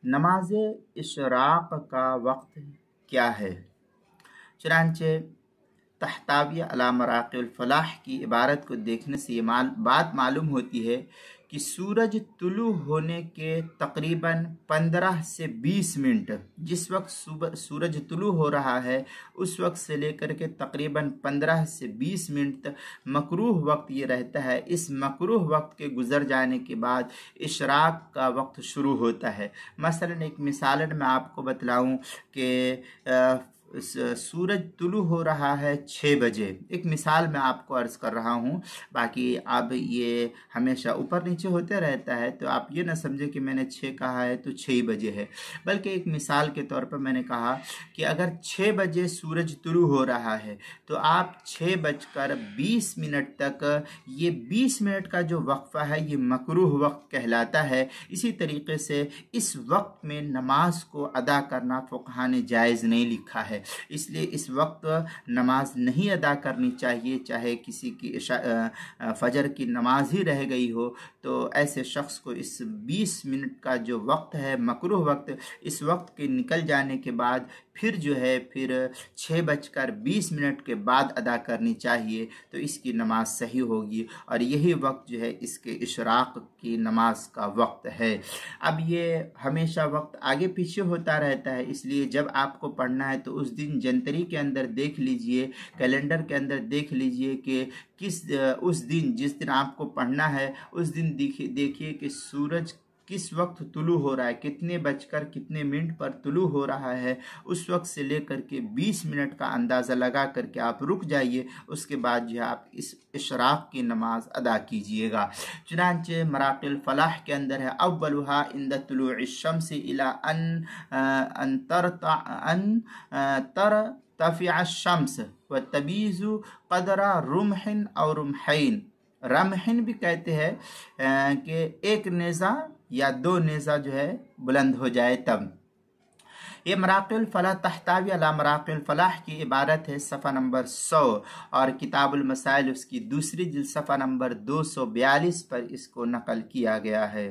نماز اشراق کا وقت کیا ہے؟ چنانچہ تحتاویہ علی مراقی الفلاح کی عبارت کو دیکھنے سے یہ بات معلوم ہوتی ہے کہ سورج طلوع ہونے کے تقریباً 15 سے 20 منٹ، جس وقت سورج طلوع ہو رہا ہے اس وقت سے لے کر کے تقریباً 15 سے 20 منٹ مکروہ وقت یہ رہتا ہے۔ اس مکروہ وقت کے گزر جانے کے بعد اشراق کا وقت شروع ہوتا ہے۔ مثلاً ایک مثالاً میں آپ کو بتلاؤں کہ سورج طلوع ہو رہا ہے 6 بجے، ایک مثال میں آپ کو عرض کر رہا ہوں، باقی اب یہ ہمیشہ اوپر نیچے ہوتے رہتا ہے تو آپ یہ نہ سمجھے کہ میں نے 6 کہا ہے تو 6 بجے ہے، بلکہ ایک مثال کے طور پر میں نے کہا کہ اگر 6 بجے سورج طلوع ہو رہا ہے تو آپ 6:20 تک یہ 20 منٹ کا جو وقفہ ہے یہ مکروہ وقت کہلاتا ہے۔ اسی طریقے سے اس وقت میں نماز کو ادا کرنا فقہا نے جائز نہیں لکھا ہے، اس لیے اس وقت نماز نہیں ادا کرنی چاہیے، چاہے کسی کی فجر کی نماز ہی رہ گئی ہو تو ایسے شخص کو اس 20 منٹ کا جو وقت ہے مکروہ وقت، اس وقت کے نکل جانے کے بعد پھر 6:20 کے بعد ادا کرنی چاہیے، تو اس کی نماز صحیح ہوگی، اور یہی وقت جو ہے اس کے اشراق کی نماز کا وقت ہے۔ اب یہ ہمیشہ وقت آگے پیچھے ہوتا رہتا ہے، اس لیے جب آپ کو پڑھنا ہے تو اس دن جنتری کے اندر دیکھ لیجئے، کیلنڈر کے اندر دیکھ لیجئے کہ اس دن جس دن آپ کو پڑھنا ہے اس دن دیکھیے کہ سورج کس وقت طلوع ہو رہا ہے، کتنے بج کر کتنے منٹ پر طلوع ہو رہا ہے، اس وقت سے لے کر کے 20 منٹ کا اندازہ لگا کر کے آپ رک جائیے، اس کے بعد جو ہے آپ اس اشراق کی نماز ادا کیجئے گا۔ چنانچہ مراقی الفلاح کے اندر ہے اولها عند طلوع الشمس الى ان ترتفع الشمس وتبیز قدر رمح او رمحین، رمحین بھی کہتے ہیں کہ ایک نیزہ یا 2 نیزہ جو ہے بلند ہو جائے تب۔ یہ مراقی الفلاح تحتاوی علی مراقی الفلاح کی عبارت ہے، صفحہ نمبر 100، اور کتاب المسائل اس کی دوسری جلد صفحہ نمبر 242 پر اس کو نقل کیا گیا ہے۔